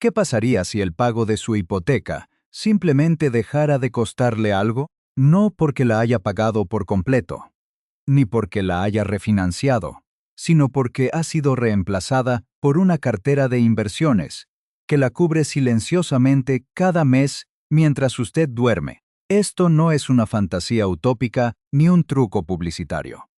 ¿Qué pasaría si el pago de su hipoteca simplemente dejara de costarle algo? No porque la haya pagado por completo, ni porque la haya refinanciado, sino porque ha sido reemplazada por una cartera de inversiones que la cubre silenciosamente cada mes mientras usted duerme. Esto no es una fantasía utópica ni un truco publicitario.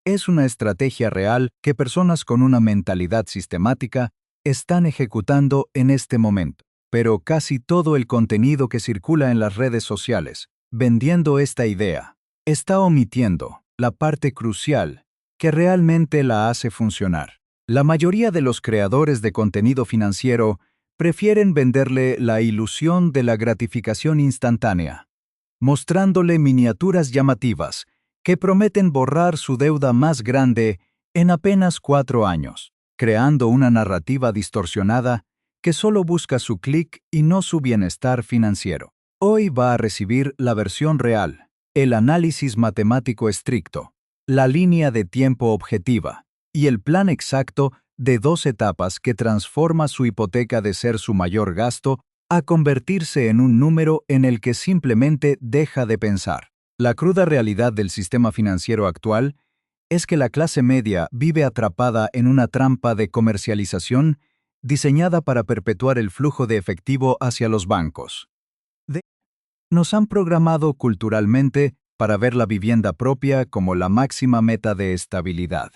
Es una estrategia real que personas con una mentalidad sistemática están ejecutando en este momento. Pero casi todo el contenido que circula en las redes sociales, vendiendo esta idea, está omitiendo la parte crucial que realmente la hace funcionar. La mayoría de los creadores de contenido financiero prefieren venderle la ilusión de la gratificación instantánea, mostrándole miniaturas llamativas que prometen borrar su deuda más grande en apenas 4 años, creando una narrativa distorsionada que solo busca su clic y no su bienestar financiero. Hoy va a recibir la versión real, el análisis matemático estricto, la línea de tiempo objetiva y el plan exacto de 2 etapas que transforma su hipoteca de ser su mayor gasto a convertirse en un número en el que simplemente deja de pensar. La cruda realidad del sistema financiero actual es que la clase media vive atrapada en una trampa de comercialización diseñada para perpetuar el flujo de efectivo hacia los bancos. Nos han programado culturalmente para ver la vivienda propia como la máxima meta de estabilidad,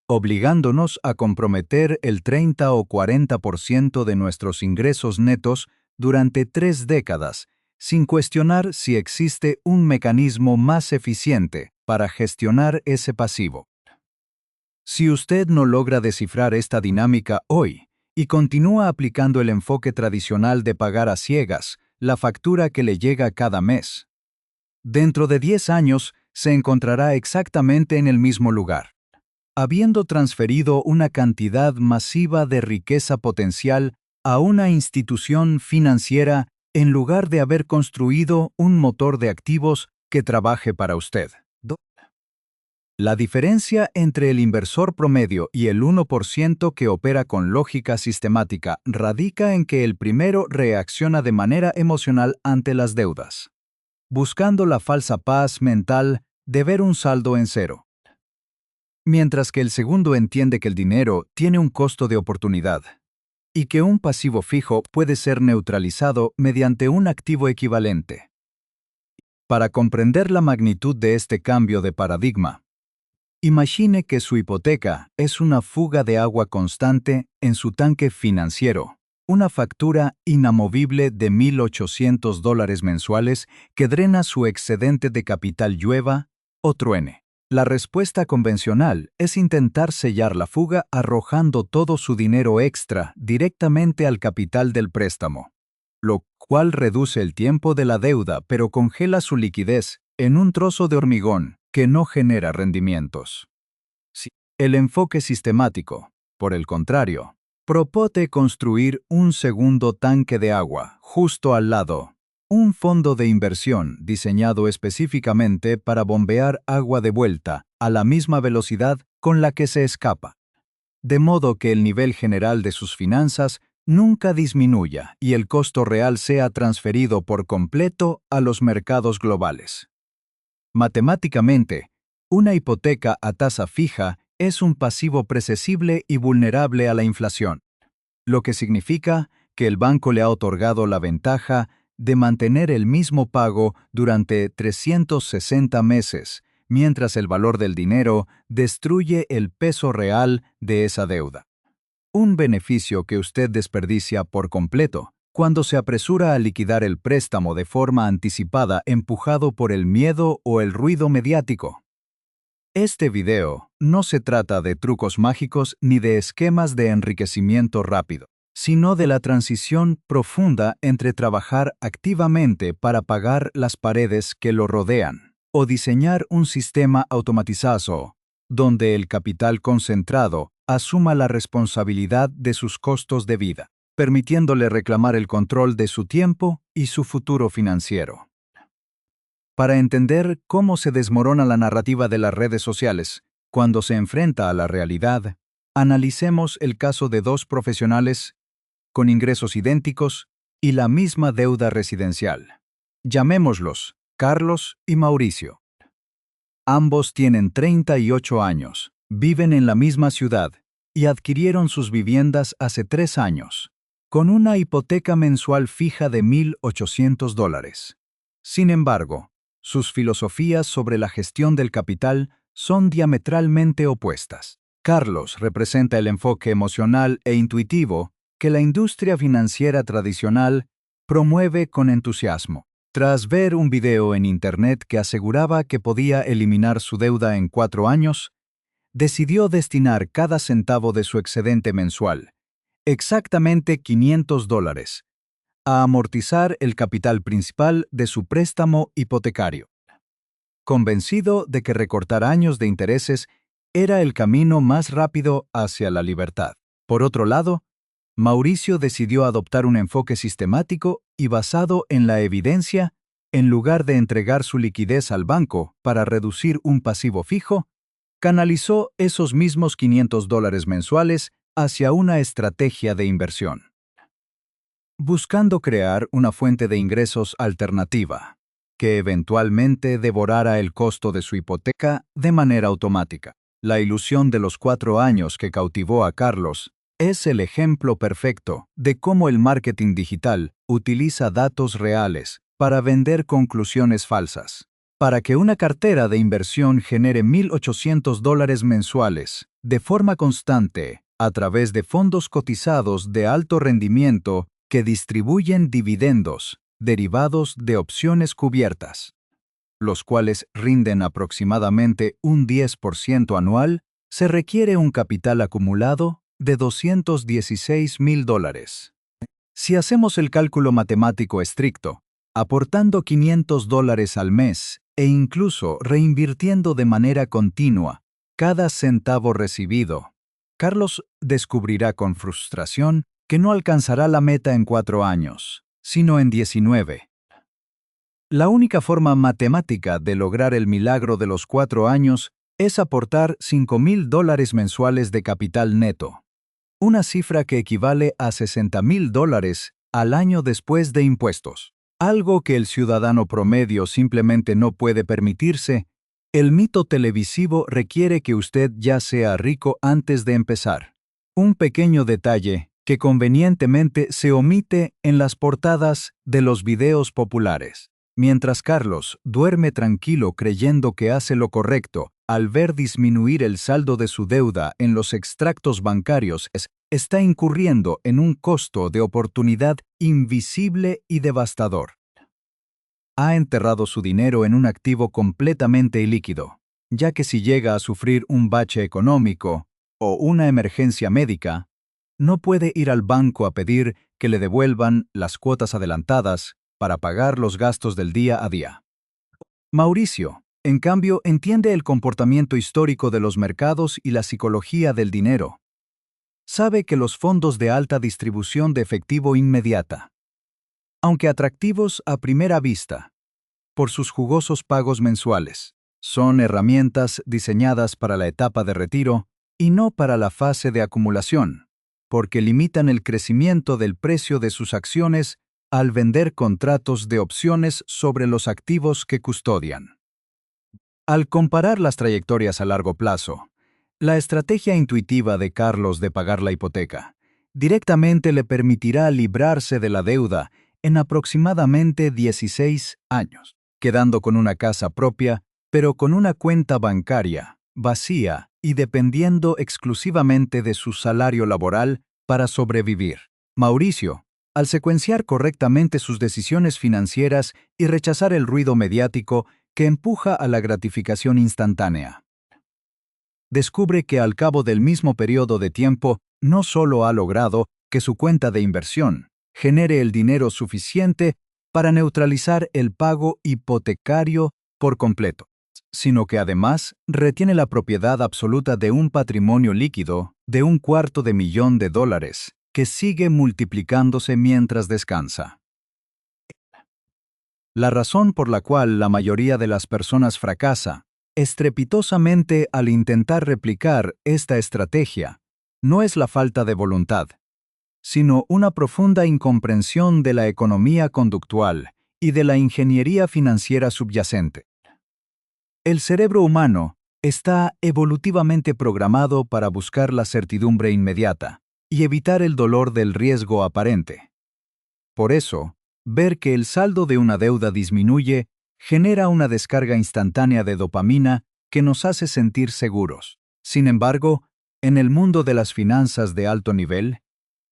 obligándonos a comprometer el 30 o 40% de nuestros ingresos netos durante 3 décadas, sin cuestionar si existe un mecanismo más eficiente para gestionar ese pasivo. Si usted no logra descifrar esta dinámica hoy y continúa aplicando el enfoque tradicional de pagar a ciegas la factura que le llega cada mes, dentro de 10 años se encontrará exactamente en el mismo lugar, habiendo transferido una cantidad masiva de riqueza potencial a una institución financiera en lugar de haber construido un motor de activos que trabaje para usted. La diferencia entre el inversor promedio y el 1% que opera con lógica sistemática radica en que el primero reacciona de manera emocional ante las deudas, buscando la falsa paz mental de ver un saldo en cero, mientras que el segundo entiende que el dinero tiene un costo de oportunidad y que un pasivo fijo puede ser neutralizado mediante un activo equivalente. Para comprender la magnitud de este cambio de paradigma, imagine que su hipoteca es una fuga de agua constante en su tanque financiero, una factura inamovible de $1,800 mensuales que drena su excedente de capital llueva o truene. La respuesta convencional es intentar sellar la fuga arrojando todo su dinero extra directamente al capital del préstamo, lo cual reduce el tiempo de la deuda pero congela su liquidez en un trozo de hormigón que no genera rendimientos. El enfoque sistemático, por el contrario, propone construir un segundo tanque de agua justo al lado, un fondo de inversión diseñado específicamente para bombear agua de vuelta a la misma velocidad con la que se escapa, de modo que el nivel general de sus finanzas nunca disminuya y el costo real sea transferido por completo a los mercados globales. Matemáticamente, una hipoteca a tasa fija es un pasivo predecible y vulnerable a la inflación, lo que significa que el banco le ha otorgado la ventaja de mantener el mismo pago durante 360 meses, mientras el valor del dinero destruye el peso real de esa deuda. Un beneficio que usted desperdicia por completo cuando se apresura a liquidar el préstamo de forma anticipada empujado por el miedo o el ruido mediático. Este video no se trata de trucos mágicos ni de esquemas de enriquecimiento rápido, sino de la transición profunda entre trabajar activamente para pagar las paredes que lo rodean o diseñar un sistema automatizado, donde el capital concentrado asuma la responsabilidad de sus costos de vida, permitiéndole reclamar el control de su tiempo y su futuro financiero. Para entender cómo se desmorona la narrativa de las redes sociales cuando se enfrenta a la realidad, analicemos el caso de 2 profesionales con ingresos idénticos y la misma deuda residencial. Llamémoslos Carlos y Mauricio. Ambos tienen 38 años, viven en la misma ciudad y adquirieron sus viviendas hace 3 años, con una hipoteca mensual fija de $1,800. Sin embargo, sus filosofías sobre la gestión del capital son diametralmente opuestas. Carlos representa el enfoque emocional e intuitivo que la industria financiera tradicional promueve con entusiasmo. Tras ver un video en Internet que aseguraba que podía eliminar su deuda en 4 años, decidió destinar cada centavo de su excedente mensual, exactamente $500, a amortizar el capital principal de su préstamo hipotecario. Convencido de que recortar años de intereses era el camino más rápido hacia la libertad. Por otro lado, Mauricio decidió adoptar un enfoque sistemático y basado en la evidencia, en lugar de entregar su liquidez al banco para reducir un pasivo fijo, canalizó esos mismos $500 mensuales hacia una estrategia de inversión, buscando crear una fuente de ingresos alternativa, que eventualmente devorara el costo de su hipoteca de manera automática. La ilusión de los 4 años que cautivó a Carlos es el ejemplo perfecto de cómo el marketing digital utiliza datos reales para vender conclusiones falsas. Para que una cartera de inversión genere $1,800 mensuales de forma constante a través de fondos cotizados de alto rendimiento que distribuyen dividendos derivados de opciones cubiertas, los cuales rinden aproximadamente un 10% anual, se requiere un capital acumulado de $216,000. Si hacemos el cálculo matemático estricto, aportando $500 al mes e incluso reinvirtiendo de manera continua cada centavo recibido, Carlos descubrirá con frustración que no alcanzará la meta en 4 años, sino en 19. La única forma matemática de lograr el milagro de los 4 años es aportar $5,000 mensuales de capital neto, una cifra que equivale a $60,000 al año después de impuestos. Algo que el ciudadano promedio simplemente no puede permitirse. El mito televisivo requiere que usted ya sea rico antes de empezar. Un pequeño detalle que convenientemente se omite en las portadas de los videos populares. Mientras Carlos duerme tranquilo creyendo que hace lo correcto al ver disminuir el saldo de su deuda en los extractos bancarios, está incurriendo en un costo de oportunidad invisible y devastador. Ha enterrado su dinero en un activo completamente ilíquido, ya que si llega a sufrir un bache económico o una emergencia médica, no puede ir al banco a pedir que le devuelvan las cuotas adelantadas para pagar los gastos del día a día. Mauricio, en cambio, entiende el comportamiento histórico de los mercados y la psicología del dinero. Sabe que los fondos de alta distribución de efectivo inmediata, aunque atractivos a primera vista, por sus jugosos pagos mensuales, son herramientas diseñadas para la etapa de retiro y no para la fase de acumulación, porque limitan el crecimiento del precio de sus acciones al vender contratos de opciones sobre los activos que custodian. Al comparar las trayectorias a largo plazo, la estrategia intuitiva de Carlos de pagar la hipoteca directamente le permitirá librarse de la deuda en aproximadamente 16 años, quedando con una casa propia, pero con una cuenta bancaria vacía y dependiendo exclusivamente de su salario laboral para sobrevivir. Mauricio, al secuenciar correctamente sus decisiones financieras y rechazar el ruido mediático que empuja a la gratificación instantánea, descubre que al cabo del mismo periodo de tiempo no solo ha logrado que su cuenta de inversión genere el dinero suficiente para neutralizar el pago hipotecario por completo, sino que además retiene la propiedad absoluta de un patrimonio líquido de $250,000 que sigue multiplicándose mientras descansa. La razón por la cual la mayoría de las personas fracasa estrepitosamente al intentar replicar esta estrategia no es la falta de voluntad, sino una profunda incomprensión de la economía conductual y de la ingeniería financiera subyacente. El cerebro humano está evolutivamente programado para buscar la certidumbre inmediata y evitar el dolor del riesgo aparente. Por eso, ver que el saldo de una deuda disminuye genera una descarga instantánea de dopamina que nos hace sentir seguros. Sin embargo, en el mundo de las finanzas de alto nivel,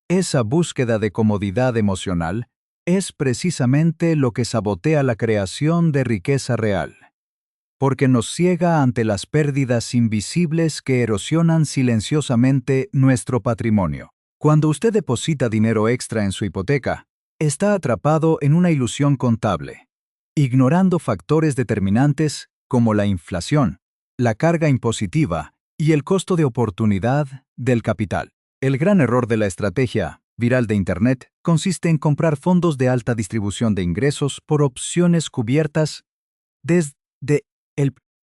esa búsqueda de comodidad emocional es precisamente lo que sabotea la creación de riqueza real, porque nos ciega ante las pérdidas invisibles que erosionan silenciosamente nuestro patrimonio. Cuando usted deposita dinero extra en su hipoteca, está atrapado en una ilusión contable, ignorando factores determinantes como la inflación, la carga impositiva y el costo de oportunidad del capital. El gran error de la estrategia viral de Internet consiste en comprar fondos de alta distribución de ingresos por opciones cubiertas desde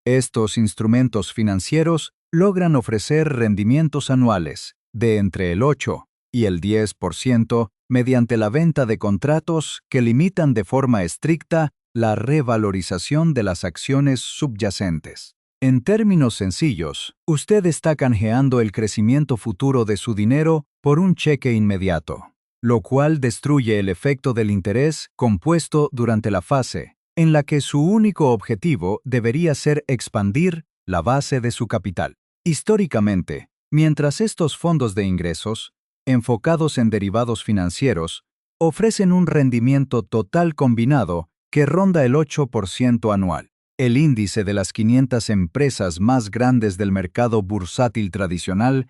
estos instrumentos financieros logran ofrecer rendimientos anuales de entre el 8 y el 10% mediante la venta de contratos que limitan de forma estricta la revalorización de las acciones subyacentes. En términos sencillos, usted está canjeando el crecimiento futuro de su dinero por un cheque inmediato, lo cual destruye el efecto del interés compuesto durante la fase en la que su único objetivo debería ser expandir la base de su capital. Históricamente, mientras estos fondos de ingresos, enfocados en derivados financieros, ofrecen un rendimiento total combinado que ronda el 8% anual. El índice de las 500 empresas más grandes del mercado bursátil tradicional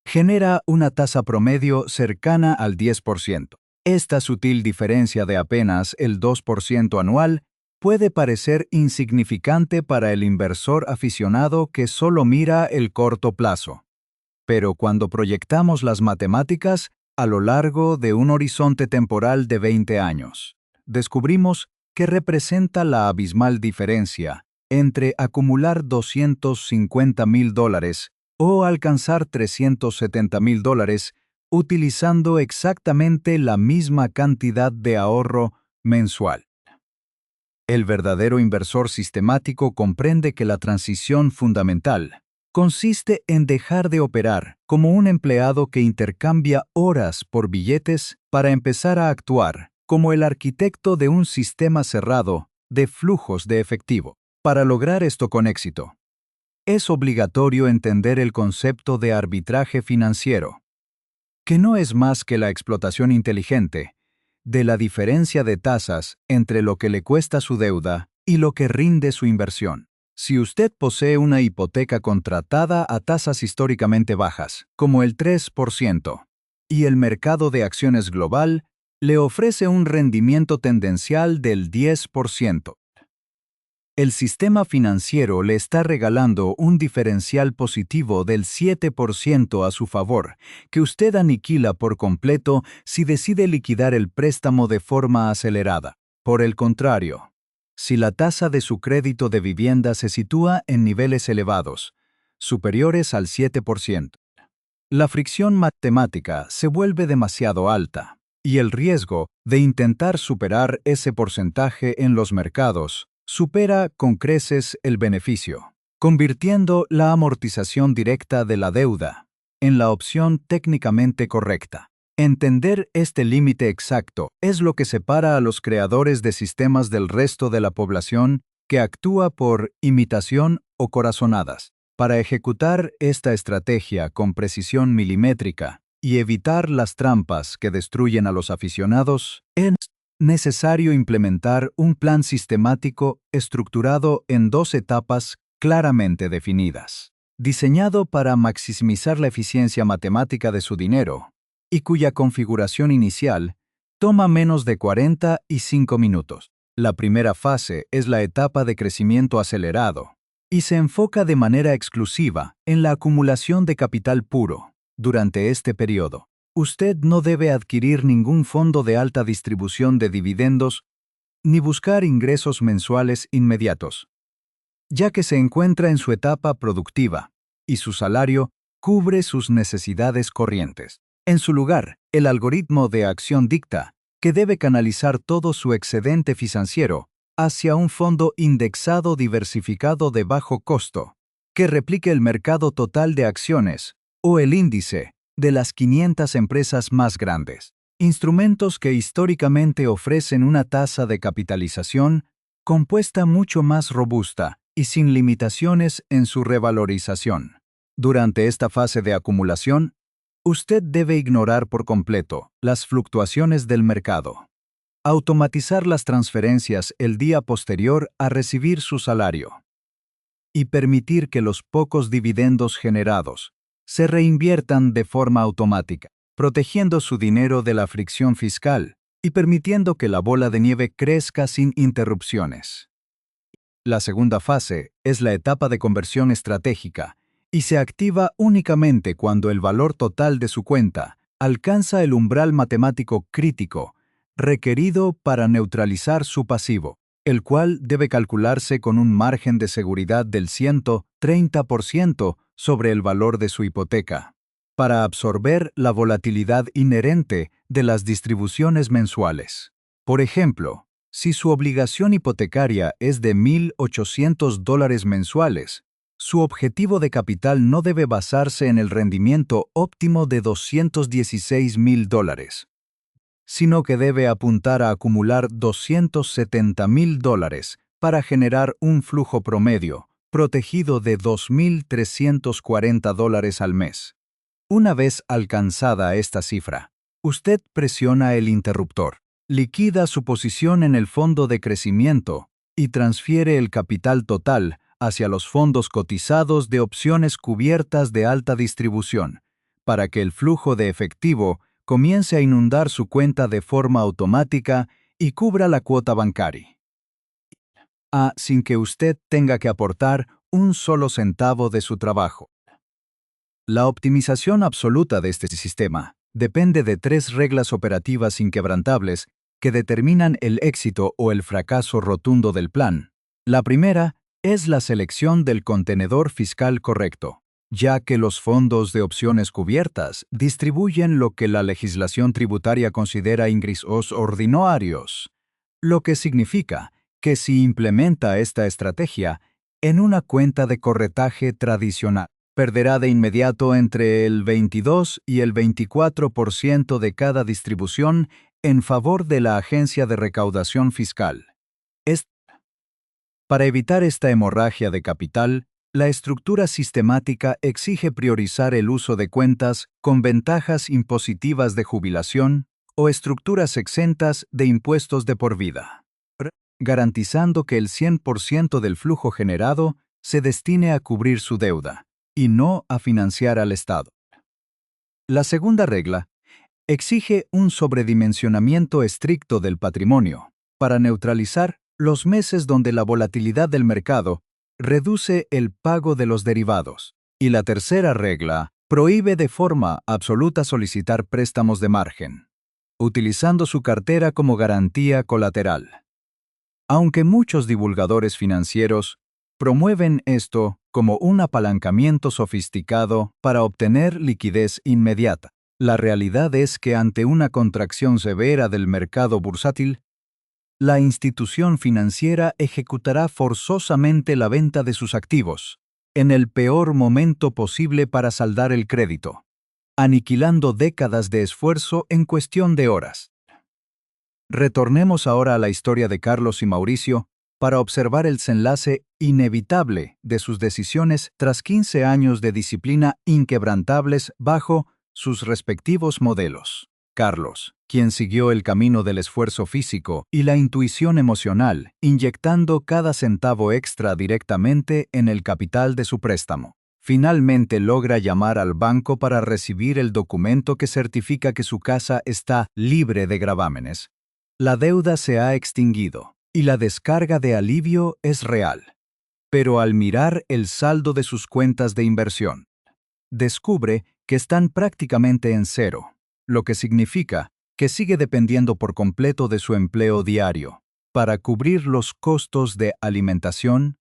genera una tasa promedio cercana al 10%. Esta sutil diferencia de apenas el 2% anual puede parecer insignificante para el inversor aficionado que solo mira el corto plazo. Pero cuando proyectamos las matemáticas a lo largo de un horizonte temporal de 20 años, descubrimos que representa la abismal diferencia entre acumular $250,000 o alcanzar $370,000 utilizando exactamente la misma cantidad de ahorro mensual. El verdadero inversor sistemático comprende que la transición fundamental consiste en dejar de operar como un empleado que intercambia horas por billetes para empezar a actuar como el arquitecto de un sistema cerrado de flujos de efectivo. Para lograr esto con éxito, es obligatorio entender el concepto de arbitraje financiero, que no es más que la explotación inteligente de la diferencia de tasas entre lo que le cuesta su deuda y lo que rinde su inversión. Si usted posee una hipoteca contratada a tasas históricamente bajas, como el 3%, y el mercado de acciones global le ofrece un rendimiento tendencial del 10%, el sistema financiero le está regalando un diferencial positivo del 7% a su favor, que usted aniquila por completo si decide liquidar el préstamo de forma acelerada. Por el contrario, si la tasa de su crédito de vivienda se sitúa en niveles elevados, superiores al 7%, la fricción matemática se vuelve demasiado alta, y el riesgo de intentar superar ese porcentaje en los mercados supera con creces el beneficio, convirtiendo la amortización directa de la deuda en la opción técnicamente correcta. Entender este límite exacto es lo que separa a los creadores de sistemas del resto de la población que actúa por imitación o corazonadas. Para ejecutar esta estrategia con precisión milimétrica y evitar las trampas que destruyen a los aficionados, es necesario implementar un plan sistemático estructurado en 2 etapas claramente definidas, diseñado para maximizar la eficiencia matemática de su dinero y cuya configuración inicial toma menos de 45 minutos. La primera fase es la etapa de crecimiento acelerado y se enfoca de manera exclusiva en la acumulación de capital puro. Durante este periodo, usted no debe adquirir ningún fondo de alta distribución de dividendos ni buscar ingresos mensuales inmediatos, ya que se encuentra en su etapa productiva y su salario cubre sus necesidades corrientes. En su lugar, el algoritmo de acción dicta que debe canalizar todo su excedente financiero hacia un fondo indexado diversificado de bajo costo, que replique el mercado total de acciones o el índice de las 500 empresas más grandes. Instrumentos que históricamente ofrecen una tasa de capitalización compuesta mucho más robusta y sin limitaciones en su revalorización. Durante esta fase de acumulación, usted debe ignorar por completo las fluctuaciones del mercado. Automatizar las transferencias el día posterior a recibir su salario. Y permitir que los pocos dividendos generados se reinviertan de forma automática, protegiendo su dinero de la fricción fiscal y permitiendo que la bola de nieve crezca sin interrupciones. La segunda fase es la etapa de conversión estratégica y se activa únicamente cuando el valor total de su cuenta alcanza el umbral matemático crítico requerido para neutralizar su pasivo, el cual debe calcularse con un margen de seguridad del 130% sobre el valor de su hipoteca, para absorber la volatilidad inherente de las distribuciones mensuales. Por ejemplo, si su obligación hipotecaria es de $1,800 mensuales, su objetivo de capital no debe basarse en el rendimiento óptimo de $216,000, sino que debe apuntar a acumular $270,000 para generar un flujo promedio, protegido de $2,340 al mes. Una vez alcanzada esta cifra, usted presiona el interruptor, liquida su posición en el fondo de crecimiento y transfiere el capital total hacia los fondos cotizados de opciones cubiertas de alta distribución, para que el flujo de efectivo comience a inundar su cuenta de forma automática y cubra la cuota bancaria, sin que usted tenga que aportar un solo centavo de su trabajo. La optimización absoluta de este sistema depende de 3 reglas operativas inquebrantables que determinan el éxito o el fracaso rotundo del plan. La primera es la selección del contenedor fiscal correcto, ya que los fondos de opciones cubiertas distribuyen lo que la legislación tributaria considera ingresos ordinarios, lo que significa que si implementa esta estrategia en una cuenta de corretaje tradicional, perderá de inmediato entre el 22 y el 24% de cada distribución en favor de la Agencia de Recaudación Fiscal. Para evitar esta hemorragia de capital, la estructura sistemática exige priorizar el uso de cuentas con ventajas impositivas de jubilación o estructuras exentas de impuestos de por vida, garantizando que el 100% del flujo generado se destine a cubrir su deuda y no a financiar al Estado. La segunda regla exige un sobredimensionamiento estricto del patrimonio para neutralizar los meses donde la volatilidad del mercado reduce el pago de los derivados. Y la tercera regla prohíbe de forma absoluta solicitar préstamos de margen, utilizando su cartera como garantía colateral. Aunque muchos divulgadores financieros promueven esto como un apalancamiento sofisticado para obtener liquidez inmediata, la realidad es que ante una contracción severa del mercado bursátil, la institución financiera ejecutará forzosamente la venta de sus activos en el peor momento posible para saldar el crédito, aniquilando décadas de esfuerzo en cuestión de horas. Retornemos ahora a la historia de Carlos y Mauricio para observar el desenlace inevitable de sus decisiones tras 15 años de disciplina inquebrantables bajo sus respectivos modelos. Carlos, quien siguió el camino del esfuerzo físico y la intuición emocional, inyectando cada centavo extra directamente en el capital de su préstamo. Finalmente logra llamar al banco para recibir el documento que certifica que su casa está libre de gravámenes. La deuda se ha extinguido y la descarga de alivio es real. Pero al mirar el saldo de sus cuentas de inversión, descubre que están prácticamente en cero, lo que significa que sigue dependiendo por completo de su empleo diario para cubrir los costos de alimentación,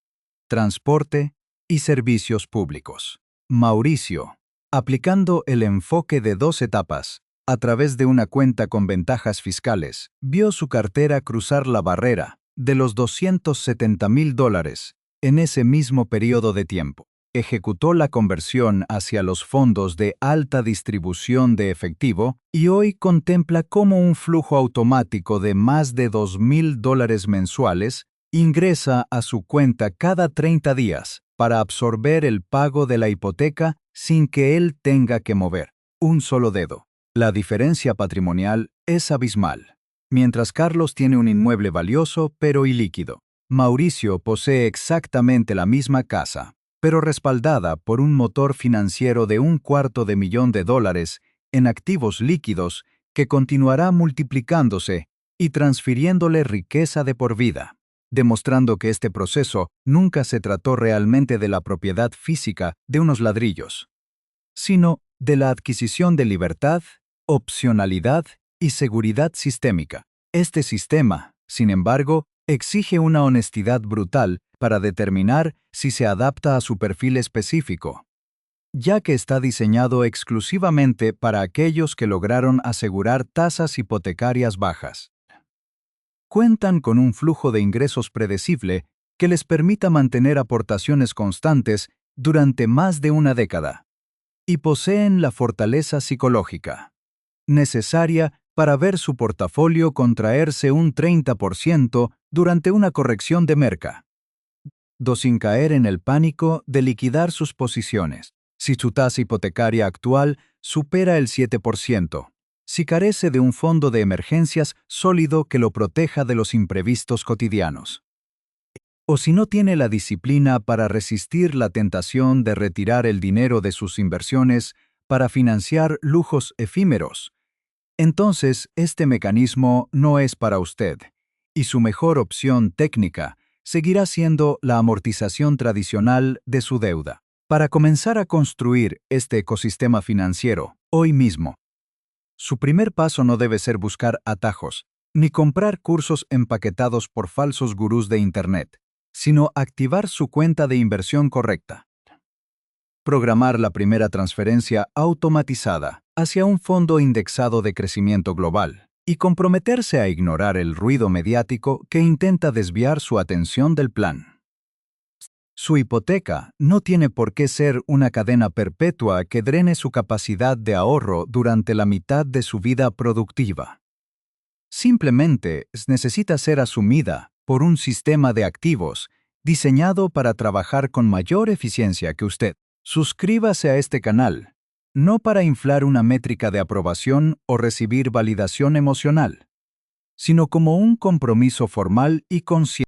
transporte y servicios públicos. Mauricio, Aplicando el enfoque de 2 etapas, a través de una cuenta con ventajas fiscales, vio su cartera cruzar la barrera de los $270,000 en ese mismo periodo de tiempo. Ejecutó la conversión hacia los fondos de alta distribución de efectivo y hoy contempla cómo un flujo automático de más de $2,000 mensuales ingresa a su cuenta cada 30 días para absorber el pago de la hipoteca sin que él tenga que mover un solo dedo. La diferencia patrimonial es abismal. Mientras Carlos tiene un inmueble valioso pero ilíquido, Mauricio posee exactamente la misma casa, pero respaldada por un motor financiero de $250,000 en activos líquidos que continuará multiplicándose y transfiriéndole riqueza de por vida, demostrando que este proceso nunca se trató realmente de la propiedad física de unos ladrillos, sino de la adquisición de libertad, opcionalidad y seguridad sistémica. Este sistema, sin embargo, exige una honestidad brutal para determinar si se adapta a su perfil específico, ya que está diseñado exclusivamente para aquellos que lograron asegurar tasas hipotecarias bajas. Cuentan con un flujo de ingresos predecible que les permita mantener aportaciones constantes durante más de una década, y poseen la fortaleza psicológica necesaria para ver su portafolio contraerse un 30% durante una corrección de mercado, sin caer en el pánico de liquidar sus posiciones. Si su tasa hipotecaria actual supera el 7%, si carece de un fondo de emergencias sólido que lo proteja de los imprevistos cotidianos, o si no tiene la disciplina para resistir la tentación de retirar el dinero de sus inversiones para financiar lujos efímeros, entonces este mecanismo no es para usted, y su mejor opción técnica seguirá siendo la amortización tradicional de su deuda. Para comenzar a construir este ecosistema financiero hoy mismo, su primer paso no debe ser buscar atajos, ni comprar cursos empaquetados por falsos gurús de Internet, sino activar su cuenta de inversión correcta. Programar la primera transferencia automatizada hacia un fondo indexado de crecimiento global y comprometerse a ignorar el ruido mediático que intenta desviar su atención del plan. Su hipoteca no tiene por qué ser una cadena perpetua que drene su capacidad de ahorro durante la mitad de su vida productiva. Simplemente necesita ser asumida por un sistema de activos diseñado para trabajar con mayor eficiencia que usted. Suscríbase a este canal, no para inflar una métrica de aprobación o recibir validación emocional, sino como un compromiso formal y consciente.